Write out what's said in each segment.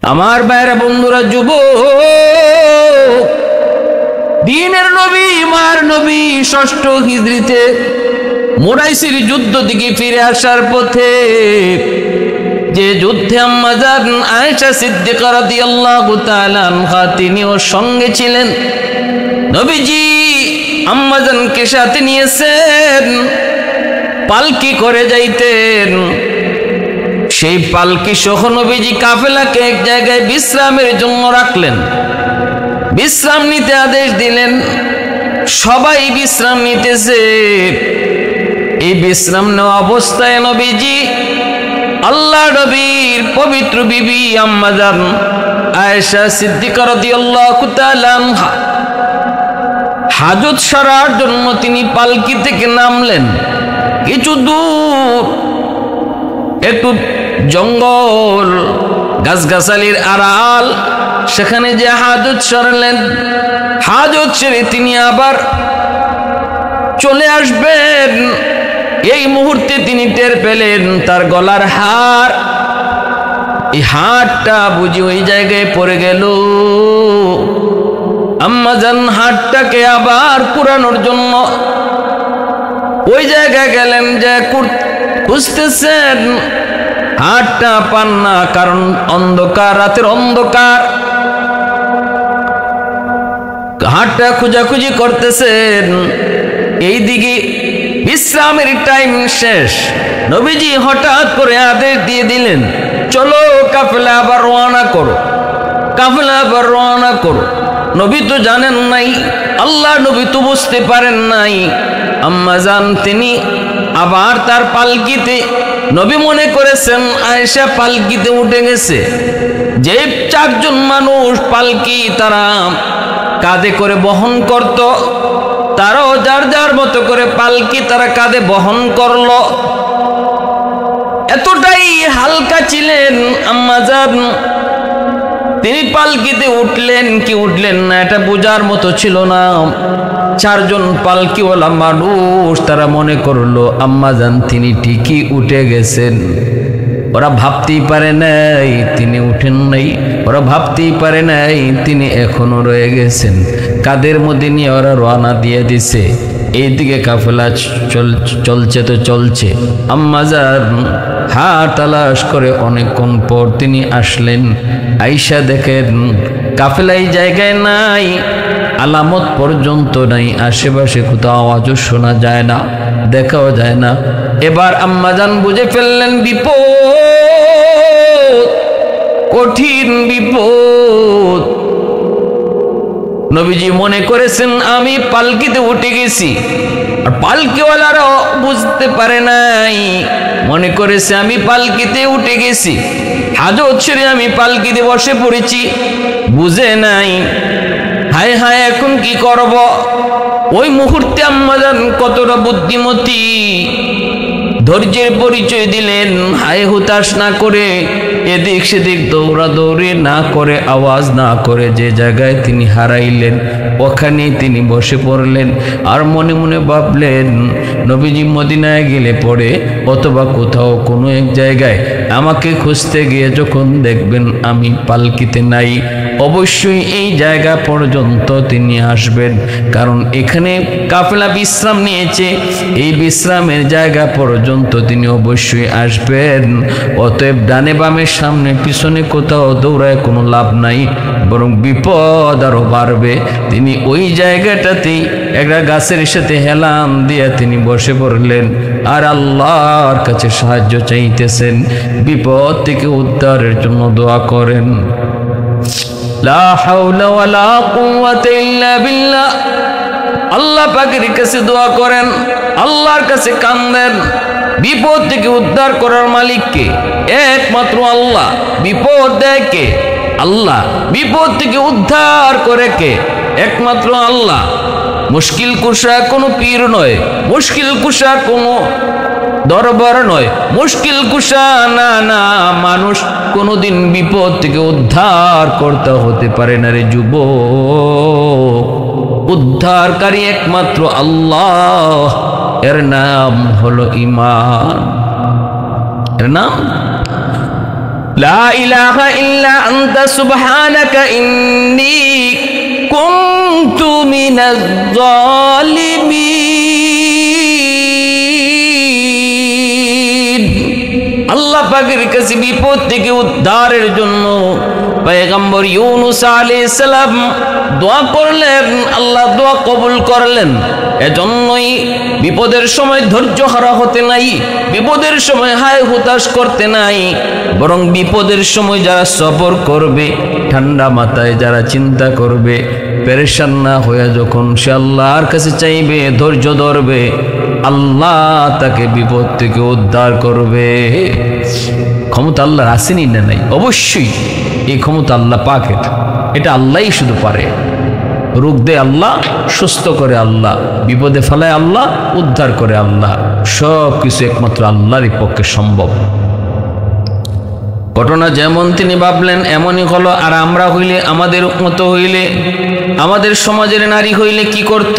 আমার ভাইরা বন্ধুরা, যুবক, দ্বীনের নবী মার নবী ৬ষ্ঠ হিজরিতে মুরাইসির যুদ্ধ থেকে ফিরে আসার পথে, যে যুদ্ধে আম্মা জান আয়েশা সিদ্দিকা রাদিয়াল্লাহু তাআলা আনহা তিনিও সঙ্গে ছিলেন। নবীজি আম্মা জানকে সাথে নিয়েছেন, পালকি করে যাইতেন। সেই পালকি সহ নবীজি কাফেলাকে এক জায়গায় বিশ্রামের জন্য রাখলেন, বিশ্রাম নিতে আদেশ দিলেন। সবাই বিশ্রাম নিতেছে। এই বিশ্রাম নেওয়া অবস্থায় নবীজি আল্লাহ নবীর পবিত্র বিবি আম্মা জান আয়েশা সিদ্দিকা রাদিয়াল্লাহু তাআলা আনহা হাজত সারার জন্য তিনি পালকি থেকে নামলেন। কিছু দূর একটু জঙ্গল, গাছগাছালির আড়াল, সেখানে যে হাজত সারলেন। হাজত সেরে তিনি আবার চলে আসবেন। এই মুহূর্তে তিনি টের পেলেন তার গলার হার, এই হারটা বুঝি ওই জায়গায় পড়ে গেল। আম্মা জান হারটাকে আবার কুড়ানোর জন্য ওই জায়গায় গেলেন, যে খুঁজতেছেন, হারটা পান না, কারণ অন্ধকার, রাতের অন্ধকার। হারটা খোঁজাখুঁজি করতেছেন। এইদিকে বিশ্রামের টাইম শেষ। নবীজি হঠাৎ করে আদেশ দিয়ে দিলেন, চলো কাফেলা আবার রওনা করো, কাফেলা আবার রওনা করো। নবী তো জানেন নাই, আল্লাহ নবী তো বুঝতে পারেন নাই। আম্মা জান তিনি আবার তার পালকিতে, নবী মনে করেছেন আয়েশা পালকিতে উঠে গেছে। যে 4 জন মানুষ পালকি তারা কাঁধে করে বহন করত, তারাও যার যার মতো করে পালকি তারা কাঁধে বহন করলো। এতটাই হালকা ছিলেন আম্মা জান, তিনি পালকিতে উঠলেন কি উঠলেন না এটা বোঝার মতো ছিল না। 4 জন পালকিওয়ালা মানুষ তারা মনে করলো আম্মা জান তিনি ঠিকই উঠে গেছেন। ওরা ভাবতেই পারে নাই তিনি উঠেন নাই, ওরা ভাবতেই পারে নাই তিনি এখনো রয়ে গেছেন। কাদের মধ্যে নিয়ে ওরা রওনা দিয়ে দিছে। এইদিকে কাফেলা চলছে তো চলছে। আম্মা জান হাত তালাশ করে অনেকক্ষণ পর তিনি আসলেন। আয়েশা দেখেন কাফেলাই জায়গায় নাই, আলামত পর্যন্ত নাই, আশেপাশে কোথাও আওয়াজও শোনা যায় না, দেখাও যায় না। এবার আম্মা জান বুঝে ফেললেন বিপদ, কঠিন বিপদ। নবীজি মনে করেছেন আমি পালকিতে উঠে গেছি, আর পালকিওয়ালারাও বুঝতে পারে নাই, মনে করেছে আমি পালকিতে উঠে গেছি, হাজত ছেড়ে আমি পালকিতে বসে পড়েছি, বুঝে নাই। হায় হায় এখন কি করব। ওই মুহূর্তে আম্মা জান কতটা বুদ্ধিমতী, ধৈর্যের পরিচয় দিলেন। হায় হুতাশ না করে, এদিক সেদিক দৌড়াদৌড়ি না করে, আওয়াজ না করে, যে জায়গায় তিনি হারাইলেন ওখানে তিনি বসে পড়লেন। আর মনে মনে ভাবলেন নবীজি মদিনায় গেলে পরে অথবা কোথাও কোনো এক জায়গায় আমাকে খুঁজতে গিয়ে যখন দেখবেন আমি পালকিতে নাই, অবশ্যই এই জায়গা পর্যন্ত তিনি আসবেন, কারণ এখানে কাফেলা বিশ্রাম নিয়েছে, এই বিশ্রামের জায়গা পর্যন্ত তিনি অবশ্যই আসবেন। অতএব ডানে বামে সামনে পিছনে কোথাও দৌড়ায় কোনো লাভ নাই, বরং বিপদ আরো বাড়বে। তিনি ওই জায়গাটাতেই একটা গাছের সাথে হেলান দিয়ে তিনি বসে পড়লেন আর আল্লাহর কাছে সাহায্য চাইতেছেন, বিপদ থেকে উদ্ধারের জন্য দোয়া করেন। লা হাওলা ওয়ালা কুওয়াতা ইল্লা বিল্লাহ। আল্লাহ পাকের কাছে দোয়া করেন, আল্লাহর কাছে কান্দেন। বিপদ থেকে উদ্ধার করার মালিক কে? একমাত্র আল্লাহ। বিপদ দেয় কে? আল্লাহ। বিপদ থেকে উদ্ধার করে কে? একমাত্র আল্লাহ। মুশকিল কুশা কোনো পীর নয়, মুশকিল কুশা কোনো দরবার নয়, মুশকিল কুশা না না, মানুষ কোনোদিন বিপদ থেকে উদ্ধার করতে হতে পারে না রে যুবক। উদ্ধারকারী একমাত্র আল্লাহ, এর নাম হলো ঈমান, এর নাম লা ইলাহা ইল্লা আনতা সুবহানাকা ইন্নী কুনতু মিনাজ জালিমিন। আল্লাহ পাকের কাছে বিপদ থেকে উদ্ধারের জন্য পয়গম্বর ইউনূস আলাইহিস সালাম দোয়া করলেন, আল্লাহ দোয়া কবুল করলেন। এজন্যই বিপদের সময় ধৈর্য হারা হতে নাই, বিপদের সময় হায় হুতাশ করতে নাই, বরং বিপদের সময় যারা সবর করবে, ঠান্ডা মাথায় যারা চিন্তা করবে, পেরেশান না হয়ে যখন সে আল্লাহর কাছে চাইবে, ধৈর্য ধরবে, আল্লাহ তাকে বিপদ থেকে উদ্ধার করবে। ক্ষমতা আল্লাহর আসেনি না নাই? অবশ্যই এই ক্ষমতা আল্লাহ পাকের, এটা আল্লাহই শুধু পারে। রোগ দেয় আল্লাহ, সুস্থ করে আল্লাহ, বিপদে ফেলায় আল্লাহ, উদ্ধার করে আল্লাহ। সব কিছু একমাত্র আল্লাহরই পক্ষে সম্ভব। ঘটনা যেমন তিনি ভাবলেন এমনই হলো। আর আমরা হইলে, আমাদের মতো হইলে, আমাদের সমাজের নারী হইলে কি করত?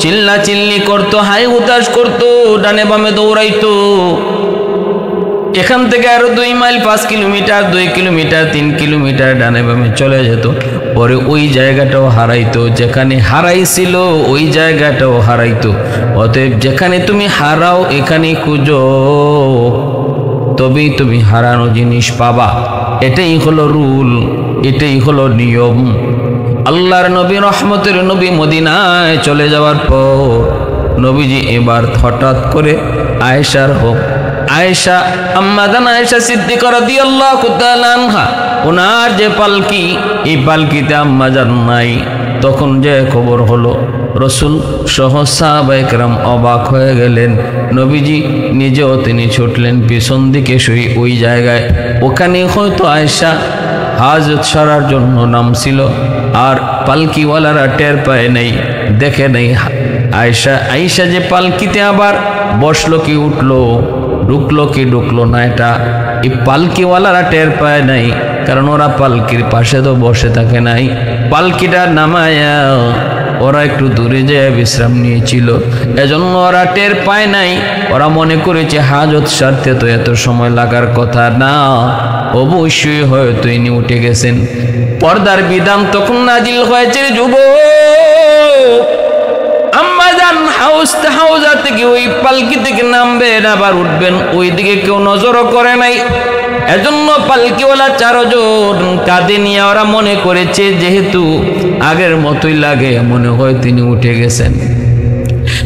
চিল্লা চিল্লি করত, হাই হুতাশ করত, ডানে বামে দৌড়াইতো। এখান থেকে আরো 2 মাইল, 5 কিলোমিটার, 2 কিলোমিটার, 3 কিলোমিটার ডানে বামে চলে যেত। পরে ওই জায়গাটাও হারাইতো, যেখানে হারাইছিল ওই জায়গাটাও হারাইতো। অতএব যেখানে তুমি হারাও এখানে খুঁজো, তবেই তুমি হারানো জিনিস পাবা। এটাই হলো রুল, এটাই হলো নিয়ম। আল্লাহর নবী, রহমতের নবী মদিনায় চলে যাওয়ার পর নবীজি এবার হঠাৎ করে আয়েশার আয়েশা, আম্মাজান আয়েশা সিদ্দিকা রাদিয়াল্লাহু তাআলা আনহা, ওনার যে পালকি, এই পালকিতে আম্মাজান নাই। তখন যে খবর হলো, রসুল সহ সাহাবায়ে কেরাম অবাক হয়ে গেলেন। নবীজি নিজেও তিনি ছুটলেন পিছন দিকে শুই ওই জায়গায়। ওখানে হয়তো আয়েশা হাজত সারার জন্য নামছিল, আর পালকিওয়ালারা টের পায় নাই, দেখে নাই আয়েশা যে পালকিতে আবার বসলো কি উঠলো, ঢুকলো কি ঢুকলো না, এটা এই পালকিওয়ালারা টের পায় নাই। কারণ ওরা পালকির পাশে তো বসে থাকে নাই, পালকিটা নামায়া ওরা একটু দূরে যেয়ে বিশ্রাম নিয়েছিল, এজন্য ওরা টের পায় নাই। ওরা মনে করেছে হাজত সারতে তো এত সময় লাগার কথা না, অবশ্যই হয়তো ইনি উঠে গেছেন। পর্দার বিধান তখন নাজিল হয়েছে, যুবক আম্মাজান হাউজা থেকে ওই পালকি থেকে নামবেন, আবার উঠবেন, ওই দিকে কেউ নজরও করে নাই। এজন্য পালকিওয়ালা 4 জন কাঁধে নিয়ে ওরা মনে করেছে যেহেতু আগের মতোই লাগে, মনে হয় তিনি উঠে গেছেন।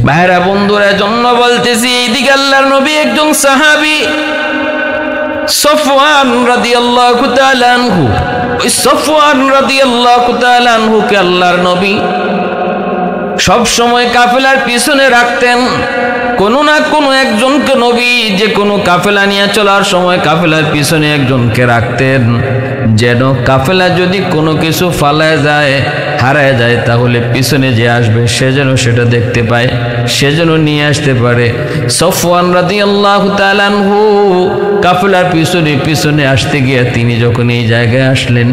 ভাইরা বন্ধুরা, এজন্য বলতেছি, এইদিকে আল্লাহর নবী একজন সাহাবী সফওয়ান রাদিয়াল্লাহু তাআলা আনহু, ওই সফওয়ান রাদিয়াল্লাহু তাআলা আনহুকে আল্লাহর নবী সব সময় কাফেলার পিছনে রাখতেন। কোনো না কোনো একজনকে নবী যে কোনো কাফেলা নিয়ে চলার সময় কাফেলার পিছনে একজনকে রাখতেন, যেন কাফেলা যদি কোনো কিছু ফালায় যায়, হারায় যায়, তাহলে পিছনে যে আসবে সে যেন সেটা দেখতে পায়, সে যেন নিয়ে আসতে পারে। সফওয়ান রাদিয়াল্লাহু তাআলা আনহু কাফেলার পিছনে পিছনে আসতে গিয়ে তিনি যখন এই জায়গায় আসলেন,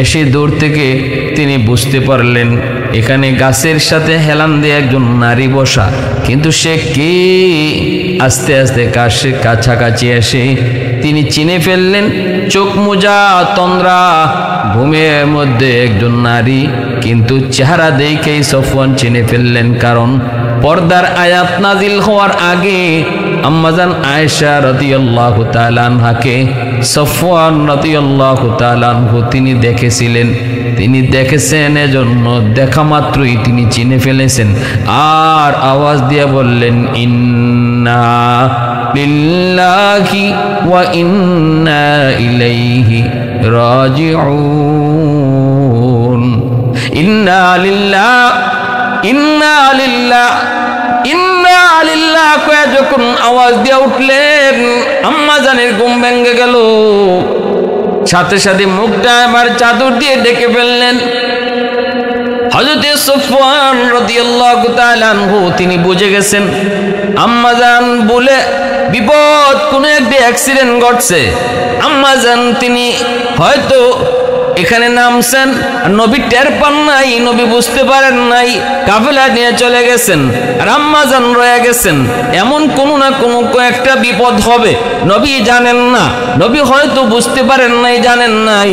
এসে দূর থেকে তিনি বুঝতে পারলেন এখানে গাছের সাথে হেলান দিয়ে একজন নারী বসা, কিন্তু সে কে? আস্তে আস্তে কাছাকাছি এসে তিনি চিনে ফেললেন, চোখ মোজা, তন্দ্রা, ঘুমের মধ্যে একজন নারী, কিন্তু চেহারা দেখেই সফওয়ান চিনে ফেললেন। কারণ পর্দার আয়াত নাজিল হওয়ার আগে আম্মাজান আয়েশা রাদিয়াল্লাহু তাআলা আনহাকে সফওয়ান রাদিয়াল্লাহু তাআলা আনহু তিনি দেখেছিলেন, তিনি দেখেছেন, এজন্য দেখা মাত্রই তিনি চিনে ফেলেছেন। আর আওয়াজ দিয়ে বললেন, ইন্না লিল্লাহি ওয়া ইন্না ইলাইহি রাজিউন। ইন্না লিল্লাহ, ইন্না লিল্লাহ, ইন্না লিল্লাহ কয়ে যখন আওয়াজ দিয়ে উঠলেন, আম্মাজানের ঘুম ভেঙে গেল। সাথে সাথে মুখটা এবার চাদর দিয়ে ঢেকে ফেললেন। হযরতে সফওয়ান রাদিয়াল্লাহু তাআলা আনহু তিনি বুঝে গেছেন আম্মাজান বলে বিপদ, কোনো একটা অ্যাক্সিডেন্ট ঘটছে। আম্মাজান তিনি হয়তো এখানে নামছেন, নবী টের পান নাই, নবী বুঝতে পারেন নাই, কাফেলা নিয়ে চলে গেছেন, আর আম্মাজান রয়ে গেছেন। এমন কোনো না কোনো একটা বিপদ হবে, নবী জানেন না, নবী হয়তো বুঝতে পারেন নাই, জানেন নাই।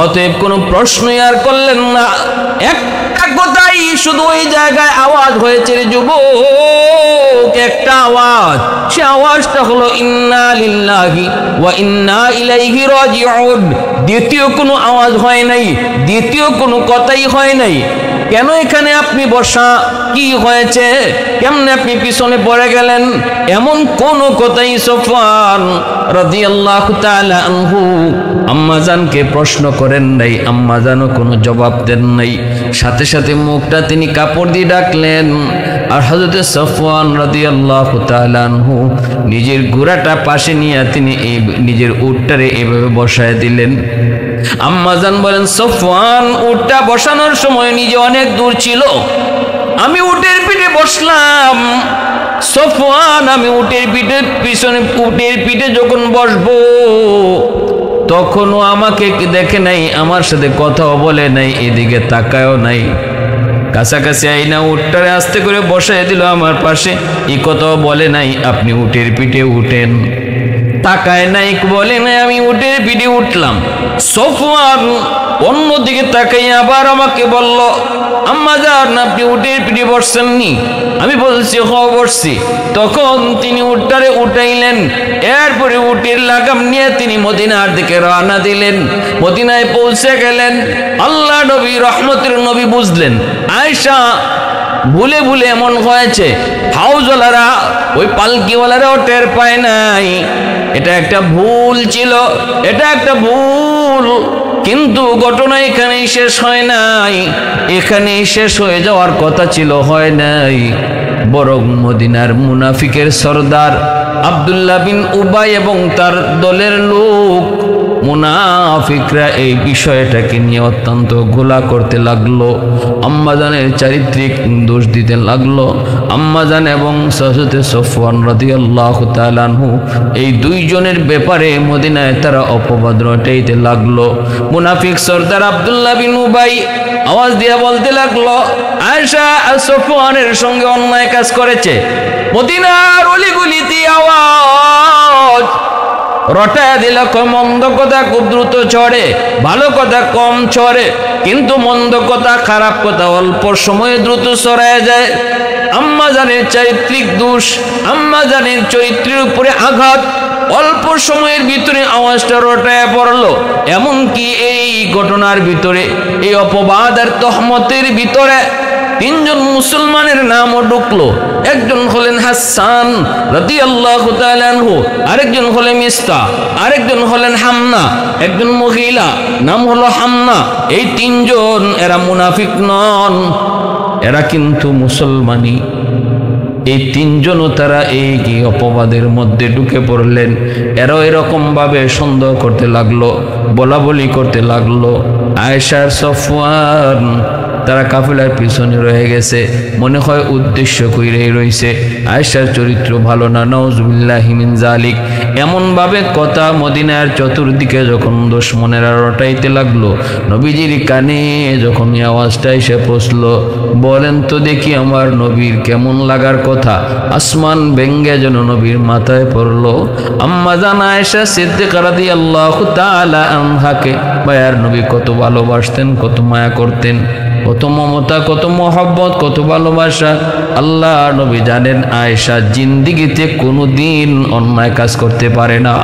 অতএব কোনো প্রশ্নই আর করলেন না। একটা কথাই শুধু ওই জায়গায় আওয়াজ হয়েছে রে যুবক, একটা আওয়াজ, সে আওয়াজটা হলো ইন্না লিল্লাহি ওয়া ইন্না ইলাইহি রাজিউন। দ্বিতীয় কোনো আওয়াজ হয় নাই, দ্বিতীয় কোনো কথাই হয় নাই। কেন এখানে আপনি বসা, কি হয়েছে, কেমনে আপনি পিছনে পড়ে গেলেন, এমন কোন কথাই সফওয়ান রাদিয়াল্লাহু তাআলা আনহু আম্মাজানকে প্রশ্ন করেন নাই, আম্মাজানও কোনো জবাব দেন নাই। সাথে সাথে মুখটা তিনি কাপড় দিয়ে ডাকলেন, আর হযরত সফওয়ান রাদিয়াল্লাহু তাআলা আনহু নিজের ঘোড়াটা পাশে নিয়ে তিনি নিজের উটটারে এভাবে বসায় দিলেন। আম্মাজান বলেন, সফওয়ান উটটা বসানোর সময় নিজে অনেক দূর ছিল, আমি উটের পিঠে বসলাম। সফওয়ান, আমি উটের পিঠে পিছনে, উটের পিঠে যখন বসবো তখনও আমাকে দেখে নাই, আমার সাথে কথাও বলে নাই, এদিকে তাকায়ও নাই। কাছাকাছি আইনা উটটারে আস্তে করে বসায় দিল আমার পাশে, এই কথাও বলে নাই আপনি উটের পিঠে উঠেন, তাকায় নাই, বলে নাই আমি উটের পিঠে উঠলাম। সফওয়ান অন্যদিকে তাকাই আবার আমাকে বলল, আম্মাজান আপনি উটের পিঠে বসছেননি? আমি বলছি হ বসছি। তখন তিনি উটটারে উঠাইলেন, এরপরে উটের লাগাম নিয়ে তিনি মদিনার দিকে রওনা দিলেন। মদিনায় পৌঁছে গেলেন। আল্লাহ নবী, রহমতের নবী বুঝলেন আয়েশা ভুলে ভুলে এমন হয়েছে, হাউজওয়ালারা ওই পালকিওয়ালারাও টের পায় নাই। এটা একটা ভুল ছিল, এটা একটা ভুল। কিন্তু ঘটনা এখানেই শেষ হয় নাই, এখানেই শেষ হয়ে যাওয়ার কথা ছিল, হয় নাই। বরং মদিনার মুনাফিকের সরদার আব্দুল্লাহ বিন উবাই এবং তার দলের লোক মুনাফিকরা এই বিষয়টাকে নিয়ে অত্যন্ত গোলা করতে লাগলো, আম্মাজানের চারিত্রিক দোষ দিতে লাগলো। আম্মাজান এবং হযরত সফওয়ান রাদিয়াল্লাহু তাআলা আনহু এই দুইজনের ব্যাপারে মদিনায় তারা অপবাদ রটাইতে লাগলো। মুনাফিক সরদার আব্দুল্লাহ বিন উবাই আওয়াজ দিয়ে বলতে লাগলো, আয়েশা আর সফওয়ানের সঙ্গে অন্যায় কাজ করেছে। মদিনার অলিগলিতে আওয়াজ রটায় দিল, মন্দ কথা খুব দ্রুত ছড়ে, ভালো কথা কম ছড়ে, কিন্তু মন্দ কথা, খারাপ কথা অল্প সময়ে দ্রুত ছড়ায় যায়। আম্মাজানের চারিত্রিক দোষ, আম্মাজানের চরিত্রের উপরে আঘাত অল্প সময়ের ভিতরে আওয়াজটা রটায় পড়লো। এমনকি এই ঘটনার ভিতরে, এই অপবাদ আর তহমতের ভিতরে তিনজন মুসলমানের নামও ঢুকলো। একজন হলেন হাসান রাদিয়াল্লাহু তাআলা আনহু, আরেকজন হলেন মিস্তা, আরেকজন হলেন হামনা, একজন মহিলা নাম হলো হামনা। এই তিনজন এরা মুনাফিক নন, এরা কিন্তু মুসলমানি। এই তিনজনও তারা এই অপবাদের মধ্যে ঢুকে পড়লেন। এরাও এরকম ভাবে সন্দেহ করতে লাগলো, বলা বলি করতে লাগলো। আয়েশা আর সফওয়ান তারা কাফেলার পিছনে রয়ে গেছে, মনে হয় উদ্দেশ্য কইরেই রইছে। আয়েশার চরিত্র ভালো না, নাউজুবিল্লাহি মিন জালিক। এমন ভাবে কথা মদিনার চতুর্দিকে যখন দুশমনেরা রটাইতে লাগলো, নবীজির কানে যখন এই আওয়াজটা এসে পৌঁছলো, বলেন তো দেখি আমার নবীর কেমন লাগার কথা। আসমান ভেঙ্গে যেন নবীর মাথায় পড়লো। আম্মাজান আয়েশা সিদ্দিকা রাদিয়াল্লাহু তাআলা আনহাকে মায়ার নবী কত ভালোবাসতেন, কত মায়া করতেন, কত মমতা, কত মহব্বত, কত ভালোবাসা। আল্লাহ নবী জানেন আয়েশা জিন্দিগিতে কোনোদিন অন্যায় কাজ করতে পারে না।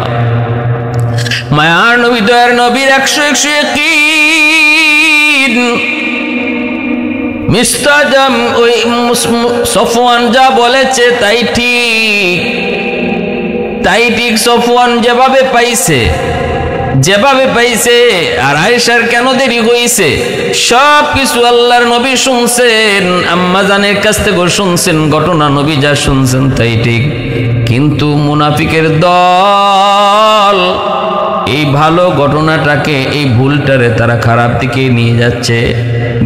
মায়ার নবী, দয়ার নবীর 100 ইয়াকিন। মিস্তাজাম ওই সফওয়ান যা বলেছে তাই ঠিক, তাই ঠিক। সফওয়ান যেভাবে পাইছে, যেভাবে পাইছে, আর আয়েশার কেন দেরি হইছে, সব কিছু আল্লাহর নবী শুনছেন, আম্মাজানের কাছ থেকে শুনছেন। ঘটনা নবী যা শুনছেন তাই ঠিক, কিন্তু মুনাফিকের দল এই ভালো ঘটনাটাকে, এই ভুলটারে তারা খারাপ দিকে নিয়ে যাচ্ছে।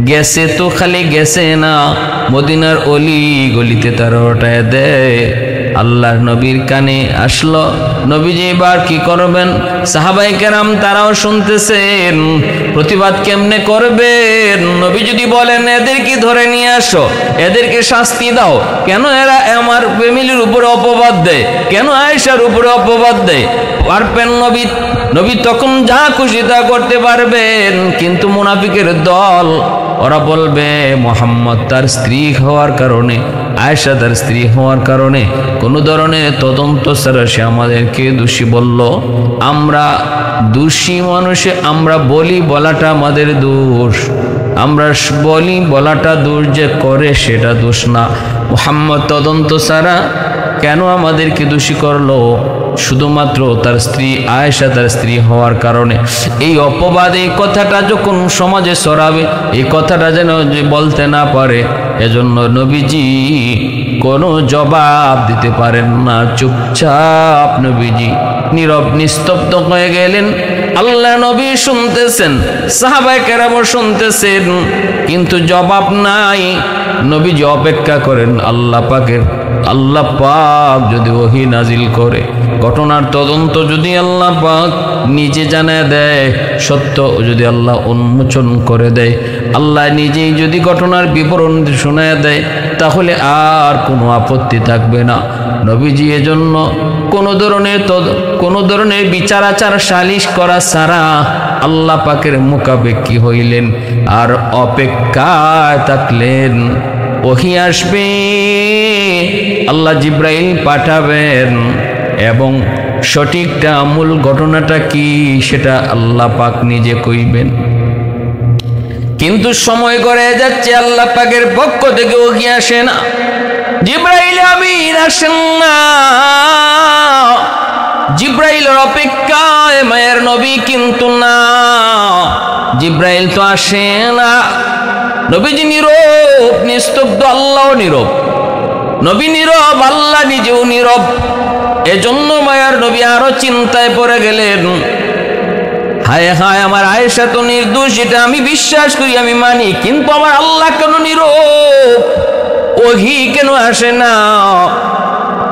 গেছে তো খালি গেছে না, মদিনার অলি গলিতে তারা ওটায় দেয়। আল্লাহর নবীর কানে আসলো। নবীজি এবার কি করবেন? সাহাবায়ে কেরাম তারাও শুনতেছেন, প্রতিবাদ কেমনে করবেন? নবী যদি বলেন এদেরকে ধরে নিয়ে আসো, এদেরকে শাস্তি দাও, কেন এরা আমার ফ্যামিলির উপরে অপবাদ দেয়, কেন আয়েশার উপরে অপবাদ দেয়? পারবেন নবী? নবী তখন যা খুশি তা করতে পারবেন। কিন্তু মুনাফিকের দল, ওরা বলবে মুহাম্মদ তার স্ত্রী হওয়ার কারণে, আয়েশা তার স্ত্রী হওয়ার কারণে কোনো ধরনের তদন্ত ছাড়া সে আমাদেরকে দোষী বলল। আমরা দোষী মানুষে আমরা বলি বলাটা আমাদের দোষ, আমরা বলি বলাটা দোষ, যে করে সেটা দোষ না। মুহাম্মদ তদন্ত ছাড়া কেন আমাদেরকে দোষী করলো? শুধুমাত্র তার স্ত্রী আয়েশা তার স্ত্রী হওয়ার কারণে। এই অপবাদ, এই কথাটা যখন সমাজে ছড়াবে, এই কথাটা যেন বলতে না পারে, এজন্য নবীজি কোনো জবাব দিতে পারেন না। চুপচাপ নবীজি নীরব নিস্তব্ধ হয়ে গেলেন। আল্লাহ নবী শুনতেছেন, সাহাবায়ে কেরামও শুনতেছেন, কিন্তু জবাব নাই। নবীজি অপেক্ষা করেন আল্লাহ পাকের। আল্লাহ পাক যদি ওহী নাজিল করে, ঘটনার তদন্ত যদি আল্লাহ পাক নিজে জানায় দেয়, সত্য যদি আল্লাহ উন্মোচন করে দেয়, আল্লাহ নিজেই যদি ঘটনার বিবরণ শোনায় দেয়, তাহলে আর কোনো আপত্তি থাকবে না। নবীজি এজন্য কোনো ধরনের বিচার আচার সালিশ করা ছাড়া আল্লাহ পাকের মুখাপেক্ষী হইলেন আর অপেক্ষায় থাকলেন। ওহী আসবে, আল্লাহ জিব্রাইল পাঠাবেন এবং সঠিকটা মূল ঘটনাটা কি সেটা আল্লাহ পাক নিজে কইবেন। কিন্তু সময় করে যাচ্ছে, আল্লাহ পাকের পক্ষ থেকে ওহী আসে না, জিব্রাইল আমিন আসেন না। জিব্রাইলের অপেক্ষায় মায়ের নবী কিন্তু না, জিব্রাইল তো আসে না। নবীজি নীরব নিস্তব্ধ, আল্লাহও নীরব। নবী নীরব, আল্লাহ নিজেও নীরব। এজন্য মায়ার নবী আরো চিন্তায় পড়ে গেলেন। হায় হায়, আমার আয়েশা তো নির্দোষ, এটা আমি বিশ্বাস করি, আমি মানি, কিন্তু আমার আল্লাহ কেন নীরব? ওহী কেন আসে না?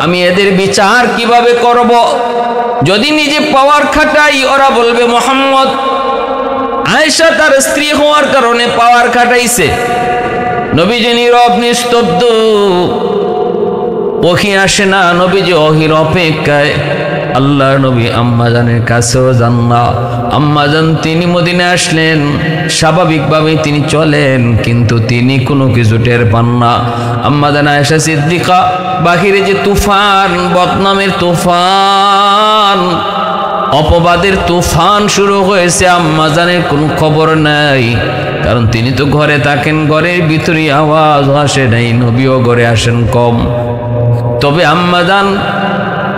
আমি এদের বিচার কিভাবে করব? যদি নিজে পাওয়ার খাটাই, ওরা বলবে মুহাম্মদ আয়েশা তার স্ত্রী হওয়ার কারণে পাওয়ার খাটাইছে। নবীজি নীরব নিস্তব্ধ, ওহী আসে না। নবীজি ওহীর অপেক্ষায়। আল্লাহ নবী আম্মাজানের কাছেও যান না। আম্মাজান তিনি মদিনায় আসলেন, স্বাভাবিকভাবে তিনি চলেন, কিন্তু তিনি কোনো কিছু টের পান না। আম্মাজান আয়েশা সিদ্দিকা, বাহিরে যে তুফান, বদনামের তুফান, অপবাদের তুফান শুরু হয়েছে, আম্মাজানের কোনো খবর নাই। কারণ তিনি তো ঘরে থাকেন, ঘরের ভিতরে আওয়াজ আসে নাই, নবীও ঘরে আসেন কম। তবে আম্মাজান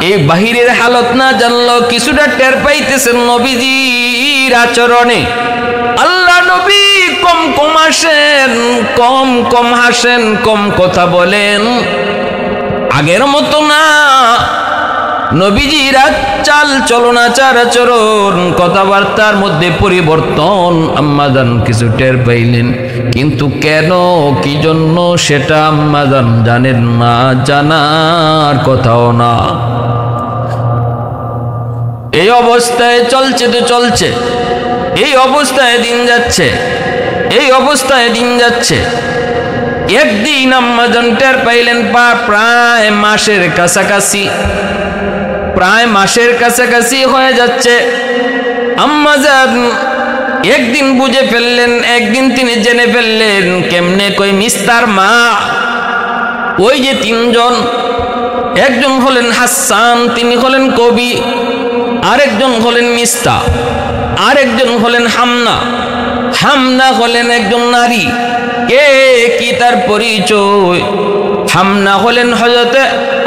এই বাহিরের হালত না জানলো, কিছুটা টের পাইতেছেন নবীজির আচরণে। আল্লাহ নবী কম কম আসেন, কম কম হাসেন, কম কথা বলেন, আগের মতো না। নবীজির চাল চলন আচার আচরণ কথাবার্তার মধ্যে পরিবর্তন আম্মাজান কিছু টের পাইলেন, কিন্তু কেন কি জন্য সেটা আম্মাজান জানেন না, জানার কথাও না। এই অবস্থায় চলছে তো চলছে, এই অবস্থায় দিন যাচ্ছে, এই অবস্থায় দিন যাচ্ছে। একদিন আম্মাজান টের পাইলেন প্রায় মাসের কাছাকাছি, প্রায় মাসের কাছাকাছি হয়ে যাচ্ছে। আম্মাজান একদিন বুঝে ফেললেন, একদিন তিনি জেনে ফেললেন। কেমনে? কই মিস্তার মা, ওই যে তিনজন, একজন হলেন হাসান, তিনি হলেন কবি, আরেকজন হলেন মিস্তা, আরেকজন হলেন হামনা। হামনা হলেন একজন নারী। কে কি তার পরিচয়? হামনা হলেন হযরতে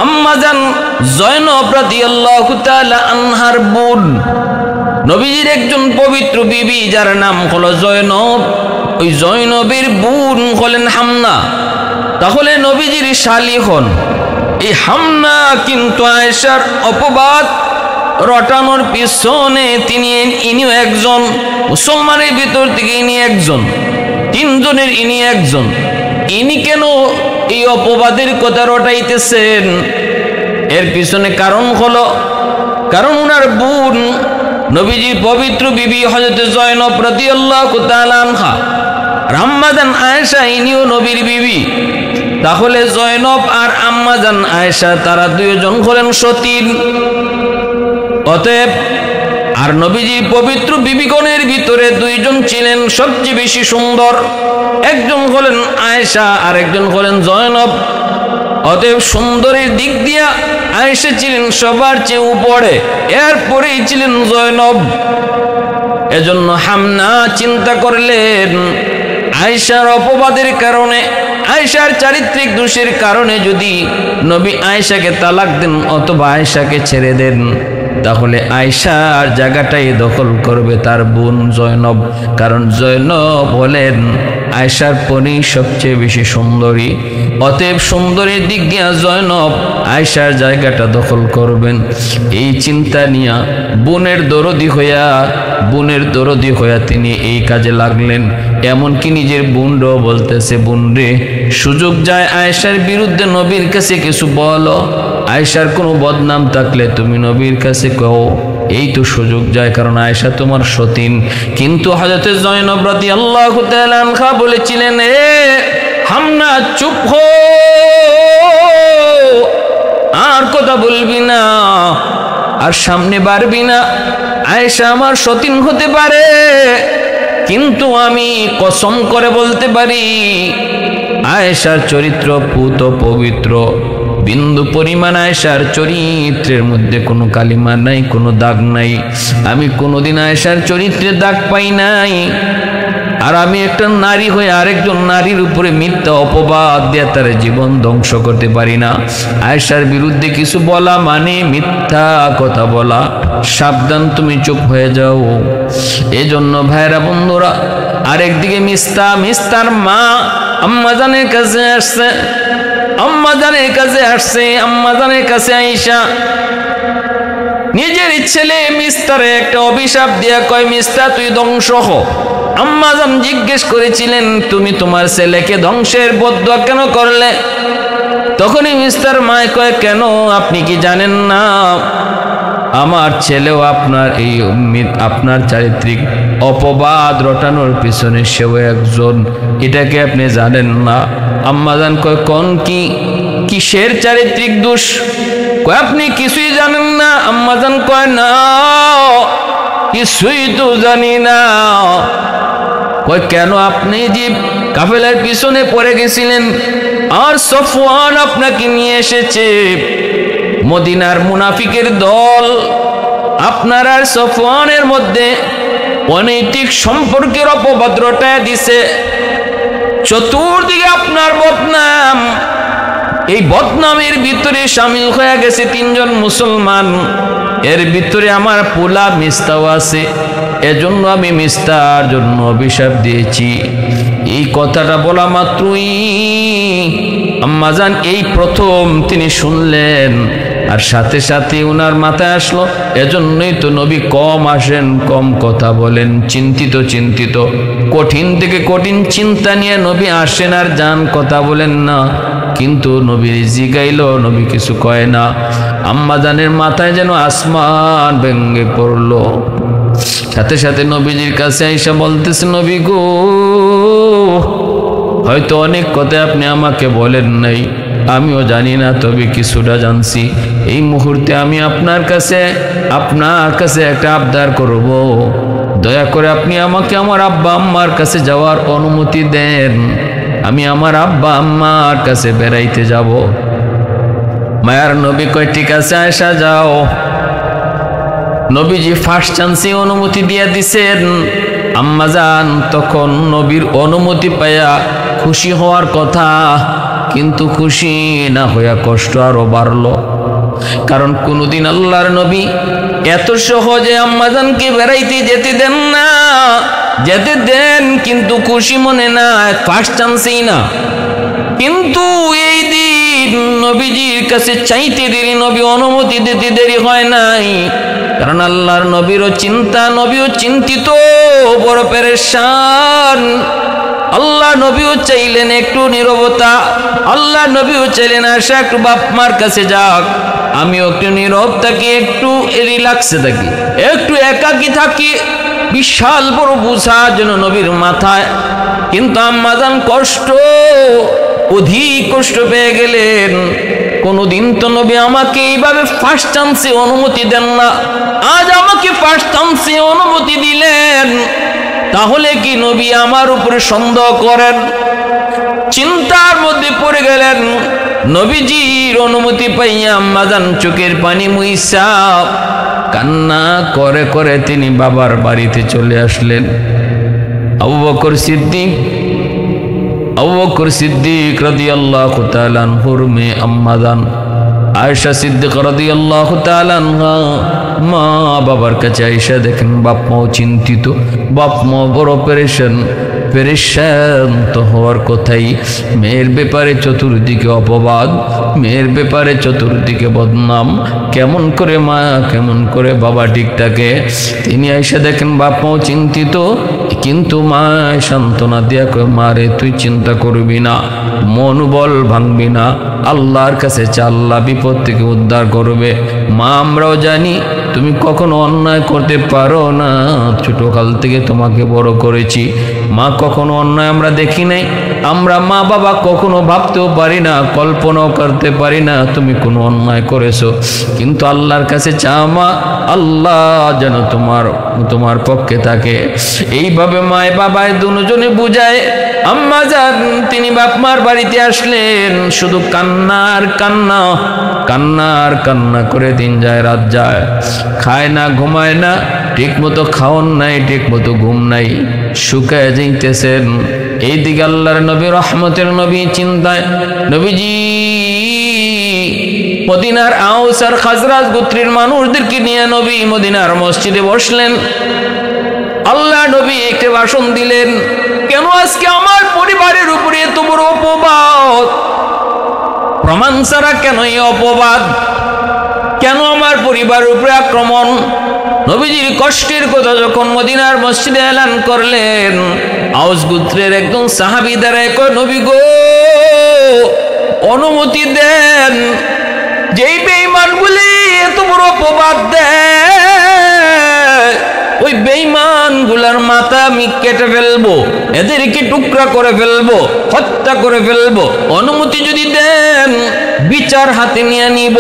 আম্মাজান জয়নব রাদিয়াল্লাহু তাআলা আনহার বোন, নবীজির একজন পবিত্র বিবি যার নাম হলো জয়নব। ওই জয়নবের বোন হলেন হামনা। তাহলে নবীজির শালী হন এই হামনা। কিন্তু আয়েশার অপবাদ রটানোর পিছনে ইনিও একজন, মুসলমানের ভিতর থেকে ইনি একজন, তিনজনের ইনি একজন। ইনি কেন এই অপবাদের কথা রটাইতেছেন? এর পিছনে কারণ হলো, কারণ উনার বোন নবীজির পবিত্র বিবি হযরত জয়নব রাদিয়াল্লাহু তাআলা আনহা, আম্মাজান আয়েশা ইনিও নবীর বিবি। তাহলে জয়নব আর আম্মাজান আয়েশা তারা দুইজন হলেন সতীন। অতএব আর নবীজির পবিত্র বিবিগণের ভিতরে দুইজন ছিলেন সবচেয়ে বেশি সুন্দর, একজন হলেন আয়েশা আর একজন হলেন জয়নব। অতএব সুন্দরের দিক দিয়া আয়েশা ছিলেন সবার চেয়ে উপরে, এরপরেই ছিলেন জয়নব। এজন্য হামনা চিন্তা করলেন আয়েশার অপবাদের কারণে, আয়েশার চারিত্রিক দোষের কারণে যদি নবী আয়েশাকে তালাক দেন অথবা আয়েশাকে ছেড়ে দেন, তাহলে আয়েশার জায়গাটাই দখল করবে তার বোন জয়নব। কারণ জয়নব হলেন আয়েশার পরই সবচেয়ে বেশি সুন্দরী। অতএব সুন্দরীর দিক দিয়া জয়নব আয়েশার জায়গাটা দখল করবেন। এই চিন্তা নিয়ে বোনের দরদি হইয়া তিনি এই কাজে লাগলেন। এমনকি নিজের বোনও বলতেছে, বোন রে, সুযোগ যায় আয়েশার বিরুদ্ধে নবীর কাছে কিছু বলো, আয়েশার কোনো বদনাম থাকলে তুমি নবীর কাছে কও, এই তো সুযোগ যায়, কারণ আয়েশা তোমার সতীন। কিন্তু হযরত জয়নব রাদিয়াল্লাহু তাআলা আনহা বলেছিলেন, এ হামনা চুপ হো, আর কথা বলবি না, আর সামনে বাড়বি না। আয়েশা আমার সতীন হতে পারে, কিন্তু আমি কসম করে বলতে পারি আয়েশার চরিত্র পুত পবিত্র, বিন্দু পরিমাণ আয়েশার চরিত্রের মধ্যে কোনো কালিমা নাই, কোনো দাগ নাই। আমি কোনোদিন আয়েশার চরিত্রে দাগ পাই নাই। আর আমি একটা নারী হয়ে আরেকজন নারীর উপরে মিথ্যা অপবাদ দিয়ে তার জীবন ধ্বংস করতে পারি না। আয়েশার বিরুদ্ধে কিছু বলা মানে মিথ্যা কথা বলা। সাবধান, তুমি চুপ হয়ে যাও। এজন্য ভাইরা বন্ধুরা, আরেকদিকে মিস্তার মা আম্মাজানের কাছে আসছে, আম্মাজানের কাছে আয়েশা নিজের ছেলে মিস্তারে একটা অভিশাপ দিয়া কয়, মিস্তা তুই ধ্বংস হ। আম্মাজান জিজ্ঞেস করেছিলেন, তুমি তোমার ছেলেকে ধ্বংসের বদদুয়া কেন করলে? তখনই মিস্টার মায় কয়, কেন আপনি কি জানেন না আমার ছেলেও আপনার চারিত্রিক অপবাদ রটানোর পিছনে সেও একজন, এটাকে আপনি জানেন না? আম্মাজান কয়, কোন কিসের চারিত্রিক দোষ? কয়, আপনি কিছুই জানেন না? আম্মাজান কয়, না, কিছুই তো জানি না। কয়, কেন? আপনি যে কাফেলার পিছনে পড়ে গেছিলেন আর সফওয়ান আপনাকে নিয়ে এসেছে, মদিনার মুনাফিকের দল আপনার আর সফওয়ানের মধ্যে অনৈতিক সম্পর্কের অপবাদ রটায় দিছে, চতুর্দিকে আপনার বদনাম। এই বদনামের ভিতরে শামিল হয়ে গেছে 3 জন মুসলমান, এর ভিতরে আমার পোলা মিস্তাও আছে। এজন্য আমি মিস্তার জন্য অভিশাপ দিয়েছি। এই কথাটা বলা মাত্রই আম্মাজান এই প্রথম তিনি শুনলেন, আর সাথে সাথে উনার মাথায় আসলো, এজন্যই তো নবী কম আসেন, কম কথা বলেন, চিন্তিত কঠিন থেকে কঠিন চিন্তা নিয়ে নবী আসেন আর যান, কথা বলেন না। কিন্তু নবীর জিগাইল, নবী কিছু কয় না। আম্মাজানের মাথায় যেন আসমান ভেঙে পড়লো। সাথে সাথে নবীজির কাছে আয়েশা বলতেছে, নবী গো, হয়তো অনেক কথা আপনি আমাকে বলেন নাই, আমিও জানি না, তবে কিছুটা জানছি। এই মুহূর্তে আমি আপনার কাছে একটা আবদার করব, দয়া করে আপনি আমাকে আমার আব্বা আম্মার কাছে যাওয়ার অনুমতি দেন। আমি আমার আব্বা আম্মার কাছে বেড়াইতে যাব। মায়ার নবী কয়, ঠিক আছে আয়েশা যাও। নবীজি ফার্স্ট চান্সে অনুমতি দিয়ে দিছেন। আম্মাজান তখন নবীর অনুমতি পাইয়া খুশি হওয়ার কথা, কিন্তু খুশি না হইয়া কষ্ট আরো বাড়লো। কারণ কোনদিন আল্লাহর নবী এত সহজে আম্মাজানকে বেড়াইতে যেতে দেন না, যেতে দেন কিন্তু খুশি মনে না, ফার্স্ট চান্সেই না। কিন্তু এই দিন নবীজির কাছে চাইতে দেরি, নবী অনুমতি দিতে দেরি হয় নাই। কারণ আল্লাহর নবীরও চিন্তা, নবীও চিন্তিত, বড় পেরেশান। আল্লাহ নবীও চাইলেন একটু নীরবতা, আল্লাহ নবীও চাইলেন আয়েশা একটু বাপ মার কাছে যাক। আমিও একটু নীরব থাকি, একটু রিল্যাক্সে থাকি, একটু একাকী থাকি। বিশাল বড় বোঝা যেন নবীর মাথায়। কিন্তু আম্মাজান কষ্ট, অধিক কষ্ট পেয়ে গেলেন। কোনদিন তো নবী আমাকে এইভাবে ফার্স্ট চান্সে অনুমতি দেন না, আজ আমাকে ফার্স্ট চান্সে অনুমতি দিলেন। তাহলে কি নবী আমার উপরে সন্দেহ করেন? চিন্তার মধ্যে পড়ে গেলেন। নবীজির অনুমতি পাইয়া আম্মাজান চোখের পানি মুইসা কান্না করে করে তিনি বাবার বাড়িতে চলে আসলেন। আবু বকর সিদ্দিক রাদিয়াল্লাহু তাআলা আনহুর মেয়ে আম্মাজান আয়েশা সিদ্দিক রাদিয়াল্লাহু তাআলা আনহা মা বাবার কাছে আয়েশা দেখেন বাপ মাও চিন্তিত, বাপ মা বড় পেরেশান তো হওয়ার কথাই। মেয়ের ব্যাপারে চতুর্দিকে অপবাদ, মেয়ের ব্যাপারে চতুর্দিকে বদনাম। কেমন করে মা, কেমন করে বাবা ঠিক থাকে? তিনি আয়েশা দেখেন বাপ মাও চিন্তিত, কিন্তু মা সান্ত্বনা দিয়া কয়, মারে তুই চিন্তা করবি না, মনোবল ভাঙবি না, আল্লাহর কাছে চা, আল্লাহ বিপদ থেকে উদ্ধার করবে। মা আমরাও জানি তুমি কখনো অন্যায় করতে পারো না, ছোটকাল থেকে তোমাকে বড় করেছি। মা কখনো অন্যায় আমরা দেখি নাই, আমরা মা বাবা কখনো ভাবতেও পারি না, কল্পনাও করতে পারি না তুমি কোনো অন্যায় করেছো। কিন্তু আল্লাহর কাছে চা মা, আল্লাহ যেন তোমার পক্ষে থাকে। এইভাবে মায় বাবায় দুজনে বুঝায়। আম্মা যান তিনি বাপ মার বাড়িতে আসলেন, শুধু কান্নার কান্না, কান্নার কান্না করে দিন যায় রাত যায়, খায় না ঘুমায় না, ঠিক মতো খাওন নাই, ঠিক মতো ঘুম নাই, শুকায় যাইতেছেন। এইদিকে আল্লাহর নবী রহমতের নবী চিন্তায়। নবীজি মদিনার আউস আর খাজরাজ গোত্রের মানুষদেরকে নিয়ে নবী মদিনার মসজিদে বসলেন। আল্লাহ নবী একটা ভাষণ দিলেন, কেন আজকে আমার পরিবারের উপরে এত বড় অপবাদ? প্রমাণ ছাড়া কেন এই অপবাদ? কেন আমার পরিবারের উপরে আক্রমণ? নবীজির কষ্টের কথা যখন মদিনার মসজিদে এলান করলেন, আউস গোত্রের একজন সাহাবী দাঁড়ায় কয়, নবী গো অনুমতি দেন, যেই বেঈমানগুলি এত বড় অপবাদ দেয়, ওই বেঈমান গুলার মাথা আমি কেটে ফেলবো, এদেরকে টুকরা করে ফেলবো, হত্যা করে ফেলবো। অনুমতি যদি দেন বিচার হাতে নিয়ে নিব।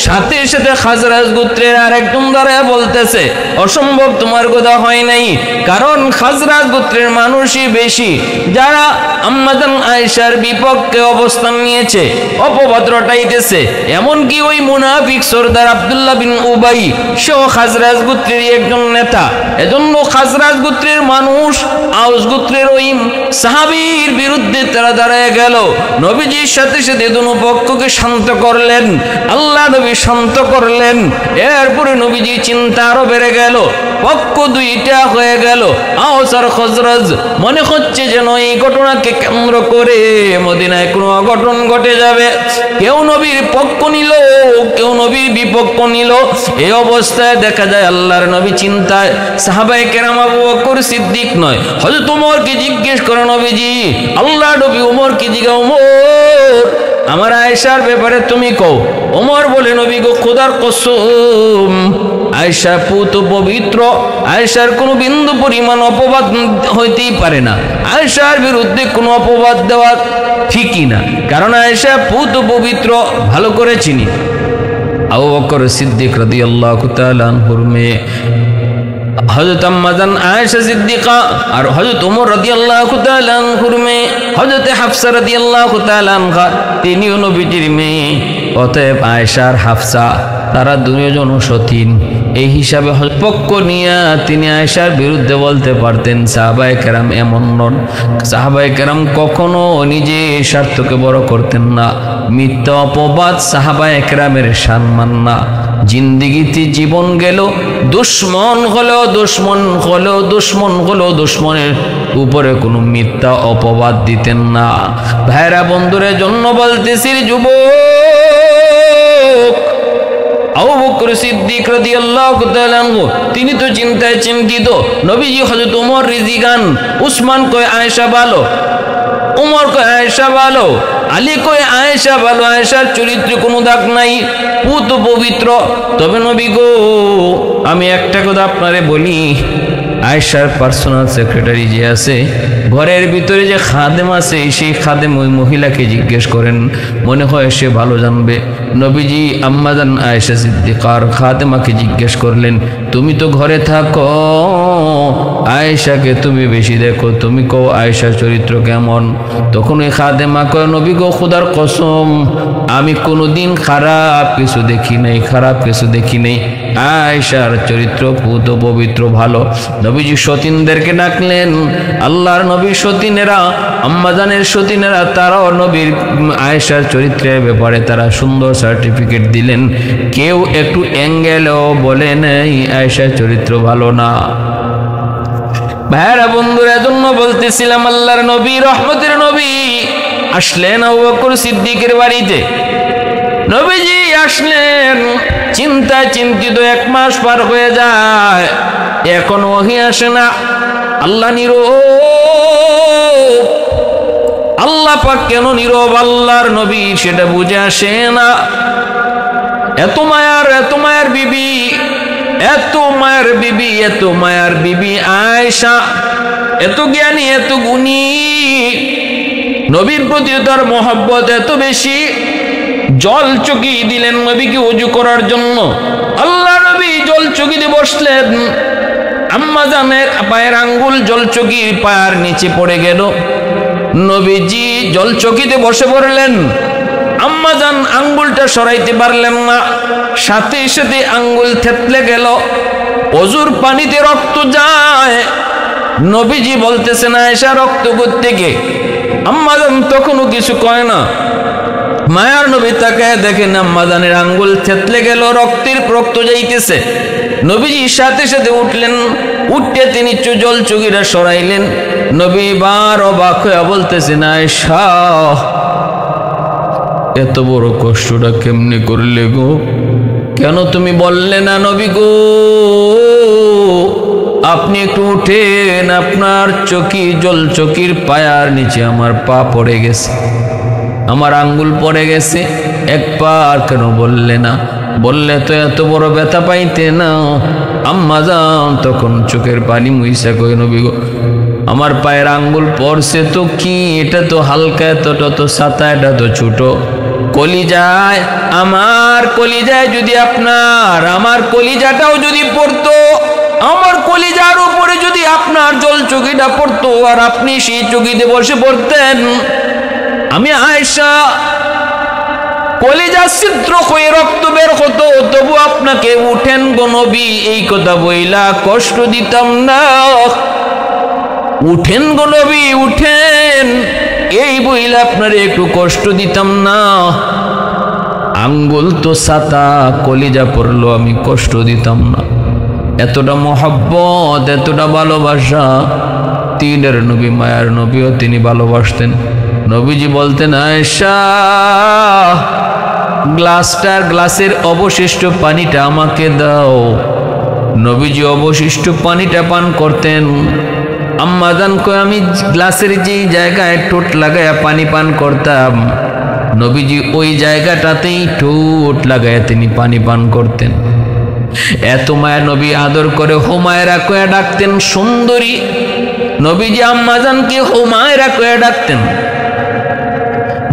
সাথে সাথে খাজরাজ গোত্রের আর একজন দাঁড়ায় বলতেছে, অসম্ভব, তোমার কথা হয় নাই, কারণ খাজরাজ গোত্রের মানুষই বেশি যারা আম্মাজান আয়েশার বিপক্ষে অবস্থান নিয়েছে, অপবাদ রটাইতেছে। এমনকি ওই মুনাফিক সরদার আব্দুল্লাহ বিন উবাই সেও খাজরাজ গোত্রের একজন নেতা। এজন্য খাজরাজ গোত্রের মানুষ আউস গোত্রের ওই সাহাবীর বিরুদ্ধে তারা দাঁড়ায় গেল। নবীজির সাথে সাথে দুনো পক্ষকে শান্ত করলেন, আল্লাহ নবী শান্ত করলেন। এরপরে নবীজি চিন্তা আরো বেড়ে গেল, পক্ষ দুইটা হয়ে গেল, আউস আর খাজরাজ। মনে হচ্ছে যেন এই ঘটনাকে কেন্দ্র করে মদিনায় কোনো অঘটন ঘটে যাবে। কেউ নবীর পক্ষ নিল, কেউ নবীর বিপক্ষ নিল। এই অবস্থায় দেখা যায় আল্লাহর নবী চিন্তায়। সাহাবায়ে কেরাম আবু বকর সিদ্দিক নয়, হযরত ওমরকে জিজ্ঞেস করে, নবীজি আল্লাহ নবী ওমরকে জিজ্ঞাসা, ওমর আমার আয়েশার ব্যাপারে তুমি কও। ওমর বলে, নবী গো খোদার কসম, আয়েশা পুত পবিত্র, আয়েশার কোনো বিন্দু পরিমাণ অপবাদ হইতেই পারে না। আয়েশার বিরুদ্ধে কোনো অপবাদ দেওয়া ঠিকই না, কারণ আয়েশা পুত পবিত্র, ভালো করে চিনি। আবু বকর সিদ্দিক রাদিয়াল্লাহু তাআলা আনহুর মেয়ে হযরত আম্মাজান আয়েশা সিদ্দিকা আর হযরত ওমর রাদিয়াল্লাহু তাআলা আনহুর মেয়ে হযরত হাফসা রাদিয়াল্লাহু তাআলা আনহা, তিনিও নবীজির মেয়ে। অতএব আয়েশা আর হাফসা তারা দুজন সতীন। এই হিসাবে পক্ষ নিয়ে তিনি আয়েশার বিরুদ্ধে বলতে পারতেন। সাহাবায়ে কেরাম এমন নন। সাহাবায়ে কেরাম কখনো নিজে স্বার্থকে বড় করতেন না। মিথ্যা অপবাদ সাহাবায়ে কেরামের সম্মান না। জিন্দিগিতে জীবন গেল, দুশ্মন হলো দুশ্মনের উপরে কোনো মিথ্যা অপবাদ দিতেন না। ভাইরা বন্ধুরের জন্য বলতেছি, যুবক আবু বকর সিদ্দিক রাদিয়াল্লাহু তাআলা আনহু তিনি তো চিন্তায় চিন্তিত। নবীজি হযরত ওমর রিজিগান, উসমান কয় আয়েশা ভালো। উমর কয় আয়েশা ভালো, আলী কয় আয়েশা ভালো, আয়েশার চরিত্রে কোনো দাগ নাই, পুত পবিত্র। তবে নবী গো, আমি একটা কথা আপনারে বলি, আয়েশার পার্সোনাল সেক্রেটারি যে আছে, ঘরের ভিতরে যে খাদেম আছে, সেই খাদেম ওই মহিলাকে জিজ্ঞেস করেন, মনে হয় সে ভালো জানবে। নবীজি আম্মাজান আয়েশা সিদ্দিকার খাদেমাকে জিজ্ঞেস করলেন, তুমি তো ঘরে থাকো, আয়েশাকে তুমি বেশি দেখো, তুমি কও আয়েশার চরিত্র কেমন? তখন ওই খাদেমা কয়, নবী গো, খোদার কসম, আমি কোনোদিন খারাপ কিছু দেখি নাই, খারাপ কিছু দেখি নাই। আয়েশার চরিত্র পুত পবিত্র ভালো। নবীজি সতীনদেরকে ডাকলেন, আল্লাহর নবীর সতীনেরা, আম্মাজানের সতীনেরা, তারাও নবীর আয়েশার চরিত্রের ব্যাপারে তারা সুন্দর সার্টিফিকেট দিলেন। কেউ একটু অ্যাঙ্গেলও বলে নাই আয়েশার চরিত্র ভালো না। ভাইরা বন্ধুরা, এজন্য বলতেছিলাম, আল্লাহর নবী, রহমতের নবী আসলেন আবু বকর সিদ্দিকের বাড়িতে। নবীজি আসলেন, চিন্তায় চিন্তিত, 1 মাস পার হয়ে যায়, এখন ওহী আসে না। আল্লাহ নীরব, আল্লাহ পাক কেন নীরব আল্লাহর নবী সেটা বুঝে আসে না। এত মায়ার বিবি, এত মায়ার বিবি, এত মায়ার বিবি আয়েশা, এত জ্ঞানী, এত গুণী, নবীর প্রতি তার মহব্বত এত বেশি। জল চকি দিলেন নবীকে ওযু করার জন্য। আল্লাহ নবী জল চকিতে বসলেন, আম্মা জানের পায়ের আঙ্গুল জল চকির পায়ের নিচে পড়ে গেল। নবীজি জল চকিতে বসে পড়লেন, আম্মা জান আঙ্গুলটা সরাইতে পারলেন না, সাথে সাথে আঙ্গুল থেতলে গেল। ওযুর পানিতে রক্ত যায়। নবীজি বলতেছেন, আয়েশা রক্ত কোত্থেকে? আম্মা জান তখনও কিছু কয় না। মায়ার নবী তাকায় দেখেন আম্মা জানের আঙ্গুল থেতলে গেল, রক্ত যাইতেছে। নবীজি সাথে সাথে উঠলেন, উঠতে তিনি জল চকিটা সরাইলেন। নবী বার অবাক হয়ে বলতেছেন, আয়েশা এত বড় কষ্টটা কেমনে করলে গো? কেন তুমি বললে না নবী গো? আপনি একটু উঠেন, আপনার চকি, জল চকির পায়ার নিচে আমার পা পড়ে গেছে, আমার আঙ্গুল পড়ে গেছে, একবার কেন বললে না? বললে তো এত বড় ব্যথা পাইতে না। আম্মা জান তখন চোখের পানি মুইসা কই, নবী গো, আমার পায়ের আঙ্গুল পড়ছে তো কি, এটা তো হালকা, এতটা তো ছাতা, এটা তো ছোট। কলিজায়, আমার কলিজায় যদি আমার কলিজাটাও যদি পড়তো, আমার কলিজার উপরে যদি আপনার জল চকিটা পড়তো, আর আপনি সেই চকিতে বসে পড়তেন, আমি আয়েশা কলিজা ছিদ্র হয়ে রক্ত বের হতো, তবু আপনাকে উঠেন গো নবী এই কথা বইলা কষ্ট দিতাম না। উঠেন গো নবী, উঠেন এই বইলা আপনারে একটু কষ্ট দিতাম না। আঙ্গুল তো ছাতা, কলিজা পড়লো, আমি কষ্ট দিতাম না। এতটা মহব্বত, এতটা ভালোবাসা। তিনের নবী, মায়ার নবীও তিনি ভালোবাসতেন। নবীজি বলতেন, আয়েশা গ্লাসের অবশিষ্ট পানিটা আমাকে দাও। নবীজি অবশিষ্ট পানিটা পান করতেন। আম্মা জান কয়, আমি গ্লাসের যে জায়গায় ঠোঁট লাগায়া পানি পান করতাম, নবীজি ওই জায়গাটাতেই ঠোঁট লাগায়া তিনি পানি পান করতেন। এত মায়া নবী আদর করে হুমায়রা কয়া ডাকতেন, সুন্দরী। নবীজি আম্মা জানকে হুমায়রা কয়া ডাকতেন।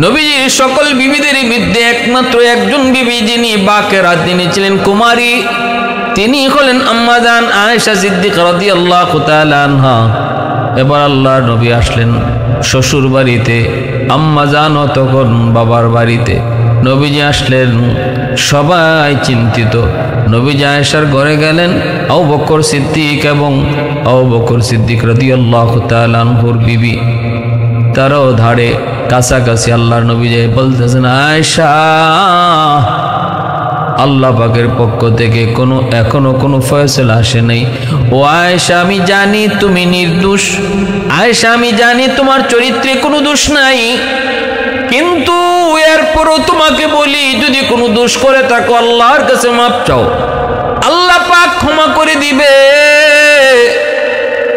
নবীজির সকল বিবিদের মধ্যে একমাত্র একজন বিবি যিনি বাকেরা, তিনি ছিলেন কুমারী, তিনি হলেন আম্মা জান আয়েশা সিদ্দিকা রাদিয়াল্লাহু তাআলা আনহা। এবার আল্লাহর নবী আসলেন শ্বশুর বাড়িতে, আম্মা জানও তখন বাবার বাড়িতে। নবীজি আসলেন, সবাই চিন্তিত। নবীজি আয়েশার ঘরে গেলেন, আবু বকর সিদ্দিক এবং আবু বকর সিদ্দিক রাদিয়াল্লাহু তাআলা আনহুর বিবি, তারাও ধারে কাছাকাছি। আল্লাহর নবী যে বলতেছেন, আয়েশা আল্লাহ পাকের পক্ষ থেকে এখনো কোনো ফয়সালা আসে নাই। ও আয়েশা, আমি জানি তুমি নির্দোষ। আয়েশা, আমি জানি তোমার চরিত্রে কোনো দোষ নাই, কিন্তু এরপরও তোমাকে বলি, যদি কোনো দোষ করে থাকো আল্লাহর কাছে মাপ চাও, আল্লাহ পাক ক্ষমা করে দিবে।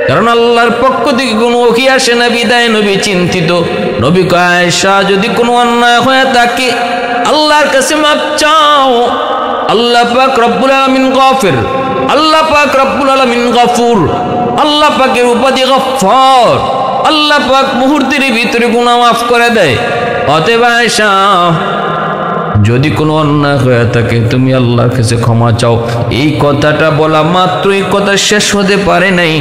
কারণ আল্লাহর পক্ষ থেকে কোনো ওহী আসে না বিদায় নবী চিন্তিত। নবী কয়, আয়েশা যদি কোনো অন্যায় হয়ে থাকে আল্লাহর কাছে মাপ চাও। আল্লাহ পাক রব্বুল আলামিন গফির, আল্লাহ পাক রব্বুল আলামিন গফুর, আল্লাহ পাকের উপাধি গফফার। আল্লাহ পাক মুহূর্তের ভিতরে গুনাহ মাফ করে দেয়। অতএব আয়েশা যদি কোনো অন্যায় হয়ে থাকে তুমি আল্লাহর কাছে ক্ষমা চাও। এই কথাটা বলা মাত্রই কথা শেষ হতে পারে নাই,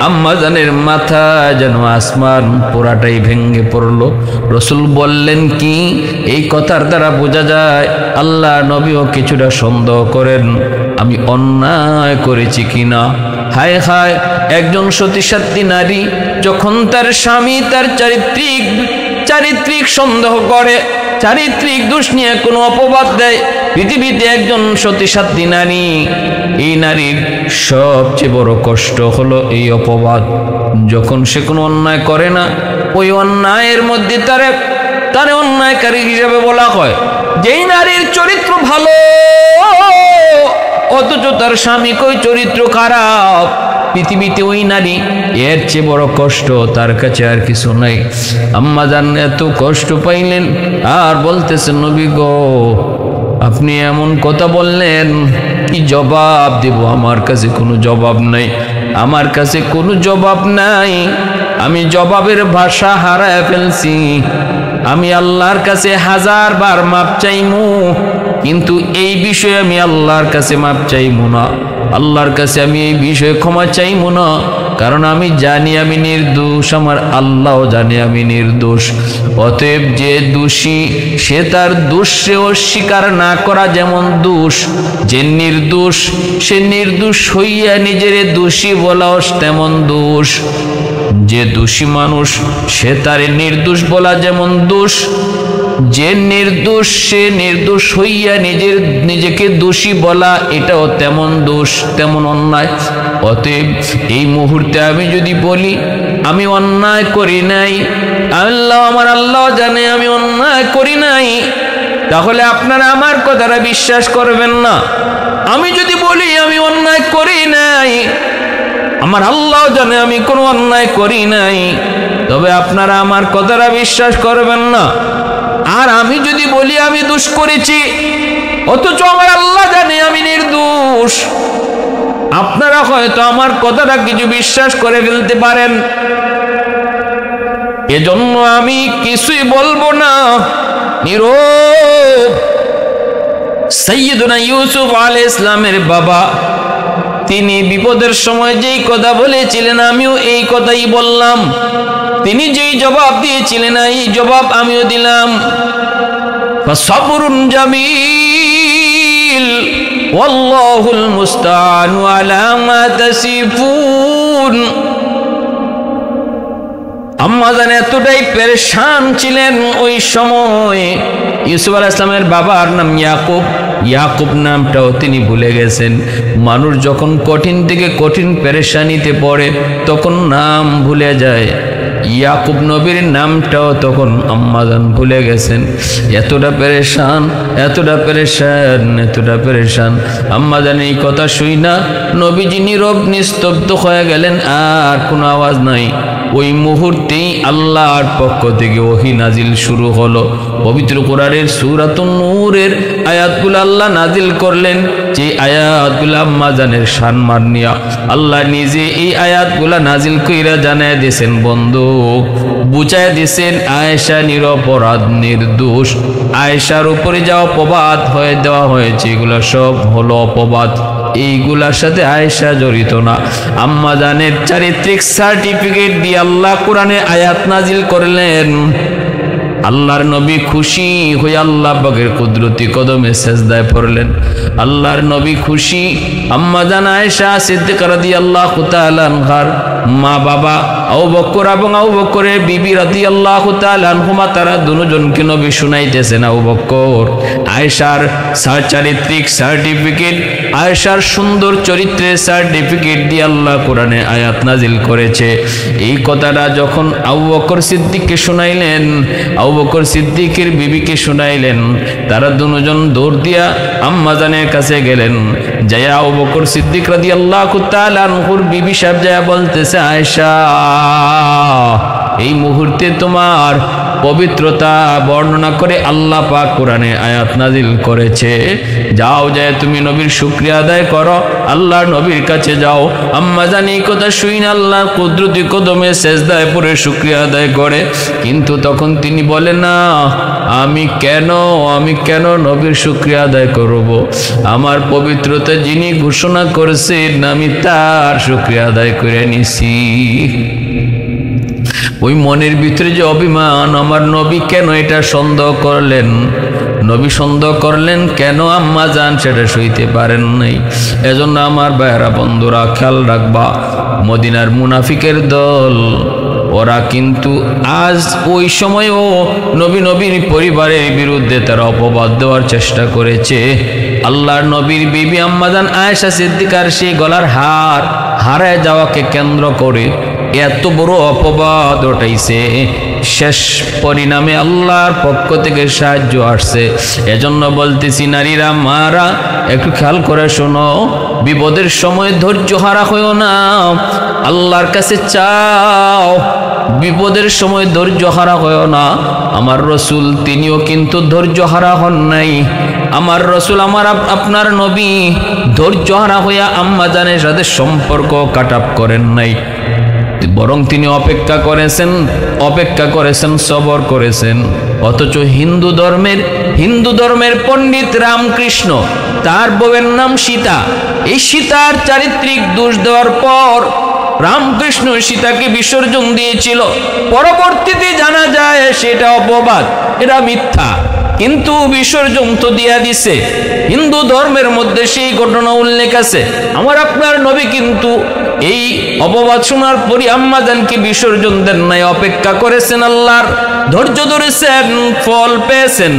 আম্মা জানের মাথা যেন আসমান পুরাটাই ভেঙে পড়লো। রসুল বললেন কি, এই কথার দ্বারা বোঝা যায় আল্লাহ নবীও কিছুটা সন্দেহ করেন আমি অন্যায় করেছি কিনা। হায় হায়, একজন সতীসাধ্বী নারী যখন তার স্বামী তার চারিত্রিক সন্দেহ করে, চারিত্রিক দোষ নিয়ে কোনো অপবাদ দেয়, পৃথিবীতে একজন সতীসাধ্বী নারী, এই নারীর সবচেয়ে বড় কষ্ট হলো এই অপবাদ। যখন সে কোনো অন্যায় করে না, ওই অন্যায়ের মধ্যে তারে অন্যায়কারী হিসেবে বলা হয়। যেই নারীর চরিত্র ভালো অথচ তার স্বামী কই চরিত্র খারাপ, পৃথিবীতে ওই নারী, এর চেয়ে বড় কষ্ট তার কাছে আর কিছু নাই। আম্মা জান এত কষ্ট পাইলেন আর বলতেছেন, নবী গো আপনি এমন কথা বললেন, কি জবাব দেব? আমার কাছে কোনো জবাব নাই, আমার কাছে কোনো জবাব নাই। আমি জবাবের ভাষা হারায় ফেলছি। আমি আল্লাহর কাছে 1000 বার মাপ চাইমু, কিন্তু এই বিষয়ে আমি আল্লাহর কাছে মাপ চাইমু না। আল্লাহর কাছে আমি এই বিষয়ে ক্ষমা চাইমু না, কারণ আমি জানি আমি নির্দোষ, আমার আল্লাহও জানে আমি নির্দোষ। অতএব যে দোষী সে তার দোষে অস্বীকার না করা যেমন দোষ, যে নির্দোষ সে নির্দোষ হইয়া নিজের দোষী বলাও তেমন দোষ। যে দোষী মানুষ সে তার নির্দোষ বলা যেমন দোষ, যে নির্দোষ সে নির্দোষ হইয়া নিজেকে দোষী বলা এটাও তেমন দোষ, তেমন অন্যায়। অতএব এই মুহূর্তে আমি যদি বলি আমি অন্যায় করি নাই, আমার আল্লাহ জানে আমি অন্যায় করি নাই, তাহলে আপনারা আমার কথাটা বিশ্বাস করবেন না। আমি যদি বলি আমি অন্যায় করি নাই, আমার আল্লাহ জানে আমি কোনো অন্যায় করি নাই, তবে আপনারা আমার কথাটা বিশ্বাস করবেন না। আর আমি যদি বলি আমি দোষ করেছি অথচ আমার আল্লাহ জানে আমি নির্দোষ, আপনারা হয়তো আমার কথাটা কিছু বিশ্বাস করে ফেলতে পারেন। এজন্য আমি কিছুই বলবো না, নীরব। সাইয়্যিদুনা ইউসুফ আলাইহিস সালামের বাবা, তিনি বিপদের সময় যেই কথা বলেছিলেন আমিও এই কথাই বললাম। তিনি যেই জবাব দিয়েছিলেন এই জবাব আমিও দিলাম। ফাসবরুন জামিল ওয়াল্লাহুল মুস্তাআনু আলা মা তাসিফুন। আম্মা জান এতটাই পেরেশান ছিলেন ওই সময়। ইউসুফ আলাইহিস সালামের বাবার নাম ইয়াকুব, ইয়াকুব নামটাও তিনি ভুলে গেছেন। মানুষ যখন কঠিন থেকে কঠিন পেরেশানিতে পড়ে তখন নাম ভুলে যায়। ইয়াকুব নবীর নামটাও তখন আম্মা জান ভুলে গেছেন। এতটা পেরেশান, এতটা পেরেশান, এতটা পেরেশান। আম্মা জান এই কথা শুই না নবীজি নীরব নিস্তব্ধ হয়ে গেলেন, আর কোনো আওয়াজ নাই। ওই মুহূর্তেই আল্লাহর পক্ষ থেকে ওহী নাজিল শুরু হলো। পবিত্র কোরআনের সূরাতুন নূরের আয়াতগুলো আল্লাহ নাজিল করলেন, যে আয়াতগুলো আম্মা জানের সম্মান নিয়া আল্লাহ নিজে এই আয়াতগুলো নাজিল কইরা জানায় দিয়েছেন, বন্ধু বুঝায় দিয়েছেন আয়েশা নিরপরাধ নির্দোষ। আয়েশার উপরে যা অপবাদ হয়ে দেওয়া হয়েছে এগুলো সব হলো অপবাদ, এইগুলার সাথে আয়েশা জড়িত না। আম্মা জানের চারিত্রিক সার্টিফিকেট দিয়ে আল্লাহ কোরআনে আয়াত নাজিল করলেন। আল্লাহর নবী খুশি হয়ে আল্লাহ পাকের কুদরতি কদমে সেজদায় পড়লেন। আল্লাহর নবী খুশি। আম্মা জান আয়েশা সিদ্দিকা রাদিয়াল্লাহু তাআলা আনহার মা বাবা আবু বকর এবং আবু বকরের বিবি রাদিয়াল্লাহু তাআলা আনহুমা, তারা দুজনকে নবী শুনাইতেছেন আবু বকর আয়েশার চারিত্রিক সার্টিফিকেট, আয়েশার সুন্দর চরিত্রের সার্টিফিকেট দিয়ে আল্লাহ কোরআনে আয়াত নাজিল করেছে। এই কথাটা যখন আবু বকর সিদ্দিককে শুনাইলেন, আবু বকর সিদ্দিকের বিবিকে শুনাইলেন। তারা দুজন দৌড় দিয়া আম্মাজানের কাছে গেলেন। যায়া আবু বকর সিদ্দিক রাদিয়াল্লাহু তাআলা আনহুর বিবি সাহেব যায়া বলতেছে, আয়েশা, এই মুহূর্তে তোমার পবিত্রতা বর্ণনা করে আল্লাহ পাক কোরআনে আয়াত নাজিল করেছে। যাও, যায় তুমি নবীর শুকরিয়া আদায় করো, আল্লাহর নবীর কাছে যাও। আম্মা জানি কথা শুইনা আল্লাহর কুদরতি কদমে সেজদায় পড়ে শুকরিয়া আদায় করে। কিন্তু তখন তিনি বলে, না, আমি কেন নবীর শুকরিয়া আদায় করব? আমার পবিত্রতা যিনি ঘোষণা করেছেন আমি তার শুকরিয়া আদায় করে নিছি। ওই মনের ভিতরে যে অভিমান, আমার নবী কেন এটা সন্দেহ করলেন, নবী সন্দেহ করলেন কেন আম্মা জান সেটা সইতে পারেন নাই। এজন্য আমার ভাইয়েরা বন্ধুরা খেয়াল রাখবা, মদিনার মুনাফিকের দল ওরা কিন্তু আজ ওই সময়ও নবীর পরিবারের বিরুদ্ধে তারা অপবাদ দেওয়ার চেষ্টা করেছে। আল্লাহর নবীর বিবি আম্মা জান আয়েশা সিদ্দিকার সেই গলার হার হারায় যাওয়াকে কেন্দ্র করে এত বড় অপবাদ ওঠাইছে। শেষ পরিণামে আল্লাহর পক্ষ থেকে সাহায্য আসছে। এজন্য বলতেছি, নারীরা, মারা, একটু খেয়াল করে শোনো, বিপদের সময় ধৈর্য হারা হইও না, আল্লাহর কাছে চাও। বিপদের সময় ধৈর্য হারা হইও না। আমার রসুল তিনিও কিন্তু ধৈর্য হারা হন নাই। আমার রসুল, আমার আপনার নবী ধৈর্য হারা হইয়া আম্মা জানের সাথে সম্পর্ক কাটাপ করেন নাই, বরং তিনি অপেক্ষা করেছেন, সবর করেছেন। অথচ হিন্দু ধর্মের পণ্ডিত রামকৃষ্ণ, তার বউয়ের নাম সীতা, এই সীতার চারিত্রিক দোষ দেওয়ার পর রামকৃষ্ণ সীতাকে বিসর্জন দিয়েছিল। পরবর্তীতে জানা যায় সেটা অপবাদ, এটা মিথ্যা, কিন্তু বিসর্জন তো দিয়া দিছে। হিন্দু ধর্মের মধ্যে সেই ঘটনা উল্লেখ আছে। আমার আপনার নবী কিন্তু এই অপবাদ শোনার পরই আম্মাজানকে বিসর্জন দেন নাই, অপেক্ষা করেছেন, আল্লাহর ধৈর্য ধরেছেন, ফল পেয়েছেন।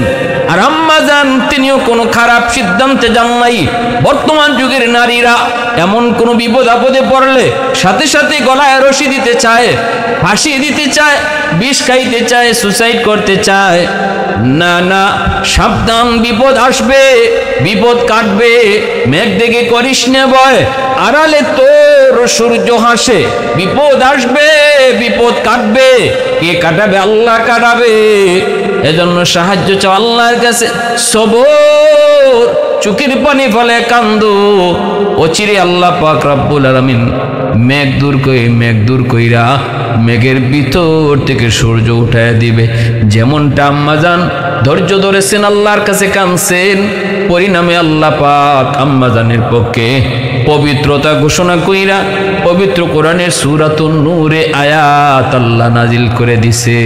আর আম্মাজান তিনিও কোনো খারাপ সিদ্ধান্তে যান নাই। বর্তমান যুগের নারীরা এমন কোনো বিপদ আপদে পড়লে সাথে সাথে গলায় রশি দিতে চায়, ফাঁসি দিতে চায়, বিষ খাইতে চায়, সুসাইড করতে চায়। না, সাবধান, বিপদ আসবে, বিপদ কাটবে। মেঘ দেখে করিস না ভয়, আড়ালে তোর সূর্য হাসে। বিপদ আসবে, বিপদ কাটবে, কে কাটাবে? আল্লাহ কাটাবে। এজন্য সাহায্য চাও আল্লাহর কাছে, সবর, চোখের পানি ফলে কান্দো। অচিরে আল্লাহ পাক রব্বুল আলামিন মেঘ দূর কইরা মেঘের ভিতর থেকে সূর্য উঠায় দিবে। যেমনটা আম্মাজান ধৈর্য ধরেছেন, আল্লাহর কাছে কাঁদছেন, পরিণামে আল্লাহ পাক আম্মাজানের পক্ষে পবিত্রতা ঘোষণা কইরা পবিত্র কোরআনের সূরাতুন নূরে আয়াত আল্লাহ নাজিল করে দিছে।